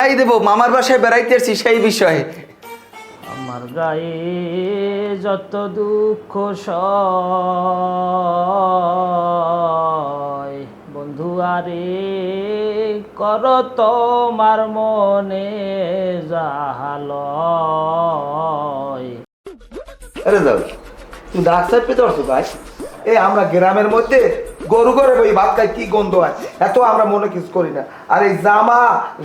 তাই দেবো মামার বাসায় বেড়াইতে এসেছি সেই বিষয়ে। আমার গায়ে যত দুঃখ সয় বন্ধু আরে কর তোমার মনে জাহালয়। আরে যাও তুমি ডাক্তার পেতে পারছো ভাই? এই আমরা গ্রামের মধ্যে গরু করে ওই ভাত খাই, কি গন্ধ হয় এত আমরা মনে কিছু করি না। আর এই জামা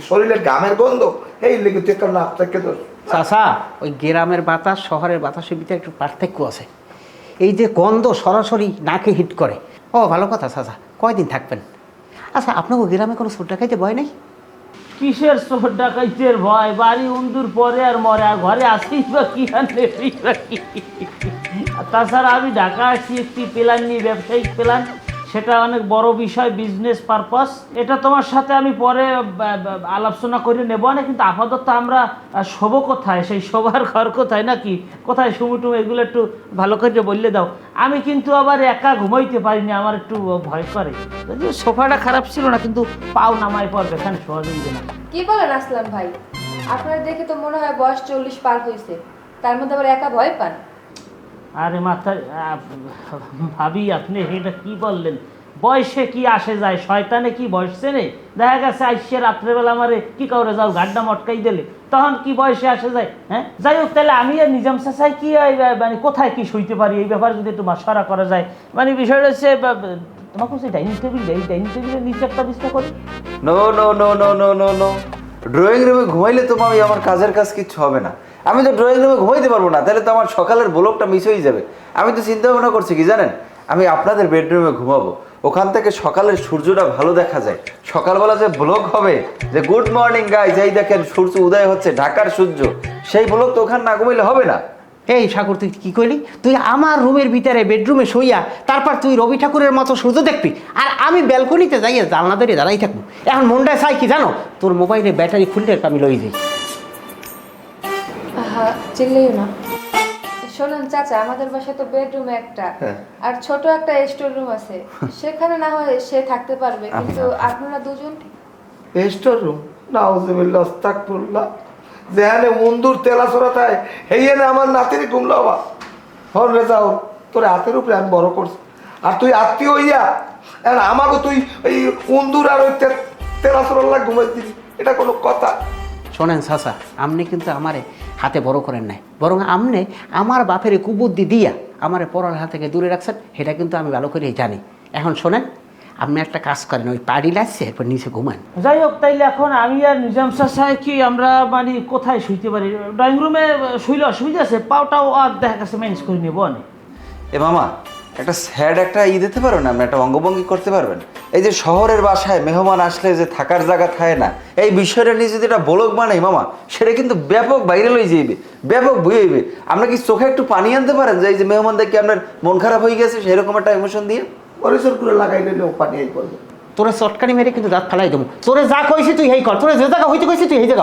শরীরের ঘামের গন্ধ এই লেগে তুই একটা নাক থেকে তো চাচা, ওই গ্রামের বাতাস শহরের বাতাসের ভিতরে একটু পার্থক্য আছে। এই যে গন্ধ সরাসরি নাকে হিট করে। ও ভালো কথা চাচা, কয়দিন থাকবেন? আচ্ছা, আপনাকে গ্রামে কোনো চোর ডাকাইতে ভয় নেই? কিসের চোর ডাকাইতের ভয়? বাড়ি উন্দুর পরে আর মরে, আর ঘরে আসিস বা কি আর নেবি বা কি? আর তাছাড়া আমি ঢাকা আসছি একটি প্ল্যান নিয়ে, ব্যবসায়িক প্ল্যান, সেটা অনেক বড় বিষয়, বিজনেস পারপাস। এটা তোমার সাথে আমি পরে আলোচনা করে নেবো না, কিন্তু আপাতত আমরা শোবো কোথায়, সেই শোবার ঘর কোথায় নাকি কোথায় সুমুটুম, এগুলো একটু ভালো করে বললে দাও। আমি কিন্তু আবার একা ঘুমাইতে পারিনি, আমার একটু ভয় করে। যদিও সোফাটা খারাপ ছিল না, কিন্তু পাও নামায় পড়বে, এখানে শোয়া যাবে না। কি বলেন আসলাম ভাই, আপনার দেখে তো মনে হয় বয়স 40 পার হয়েছে, তার মধ্যে আবার একা ভয় পান? আরে মাথায় ভাবি, আপনি এটা কি বললেন? বয়সে কি আসে যায়, শয়তানে কি বয়সে নেই? দেখা গেছে আইসে রাত্রেবেলা আমারে কি করে যাও গাড্ডা মটকাই দিলে, তখন কি বয়সে আসে যায়? হ্যাঁ, যাই হোক, তাহলে আমি আর নিজাম চাচাই কি মানে কোথায় কি শুইতে পারি, এই ব্যাপারে যদি একটু মাসরা করা যায়। মানে বিষয়টা হচ্ছে তোমাকে হচ্ছে ডাইনিং টেবিল, এই ডাইনিং টেবিলের নিচে একটা বিছনা করি। No no no no no no no, drawing রুমে ঘুমাইলে তো আমি আমার কাজের কাজ কিচ্ছু হবে না। আমি তো ড্রয়িং রুমে ঘুমাইতে পারবো না, তাহলে তো আমার সকালের ব্লকটা মিস হয়ে যাবে। আমি তো চিন্তা ভাবনা করছি কি জানেন, আমি আপনাদের বেডরুমে ঘুমাবো, ওখান থেকে সকালের সূর্যটা ভালো দেখা যায়। সকালবেলা যে ব্লগ হবে যে গুড মর্নিং গাইজ, এই দেখেন সূর্য উদয় হচ্ছে, ঢাকার সূর্য, সেই ব্লগ তো ওখানে না ঘুমাইলে হবে না। এই সাগর, তুই কি কইলি? তুই আমার রুমের ভিতরে বেডরুমে শুইয়া তারপর তুই রবি ঠাকুরের মতো সূর্য দেখবি, আর আমি ব্যালকনিতে যাইয়া জানলা ধরে দাঁড়াই থাকবো। এখন মনটা চাই কি জানো, তোর মোবাইলে ব্যাটারি খুললে আমি লই যাই। হ্যাঁ, চিল্লেও না। শোনেন চাচা, আমাদের বাসায় তো বেডরুম একটা আর ছোট একটা স্টোর রুম আছে, সেখানে না হয় সে থাকতে পারবে, কিন্তু আপনারা দুজন। স্টোর রুম নাউজুবিল্লাহ আস্তাগফিরুল্লাহ, যেখানে মুন্দুর তেলা চড়াতায় হেইয়ে না আমার নাতিরে ঘুমলো বাবা। হন রে যাও, তোর হাতের উপরে আমি বড় করছি, আর তুই আত্মীয় হইয়া আর আমাকে তুই ওই মুন্দুর আর ওই তেলা চড়াল্লা ঘুমাই দিবি, এটা কোনো কথা? শোনেন চাচা, আপনি কিন্তু আমারে হাতে বড় করেন নাই, বরং আপনি আমার বাপের কুবুদ্ধি দিয়া আমারে পড়ালেখা থেকে দূরে রাখছেন, সেটা কিন্তু আমি ভালো করেই জানি। এখন শোনেন, আপনি একটা কাজ করেন, ওই পাড়ি লাগছে এরপর নিচে ঘুমান। যাই হোক, তাইলে এখন আমি আর নিজাম চাচা কি আমরা মানে কোথায় শুইতে পারি? ড্রয়িং রুমে শুইলে অসুবিধা আছে? পাওটাও আর দেখা গেছে ম্যানেজ করে নেবো না। এ মামা, একটা স্যাড একটা দিতে পারো না, আপনি একটা অঙ্গভঙ্গি করতে পারবেন? এই যে শহরের বাসায় মেহমান আসলে যে থাকার জায়গা থাকে না, এই বিষয়টা নিয়ে যদি একটা ব্লগ বানাই মামা, সেটা কিন্তু ব্যাপক ভাইরাল হয়ে যাইবে, ব্যাপক বই হইবে। আপনার কি চোখে একটু পানি আনতে পারেন যে এই যে মেহমান দেখে আপনার মন খারাপ হয়ে গেছে, সেরকম একটা ইমোশন দিয়ে পরিসর করে লাগাইলে পানি আই করবে। তোরে চটকানি মেরে কিন্তু দাঁত ফেলাই দেবো। তোরে যা কইছি তুই হেই কর, তোরে যে জায়গা হইতে কইছি তুই এই জায়গা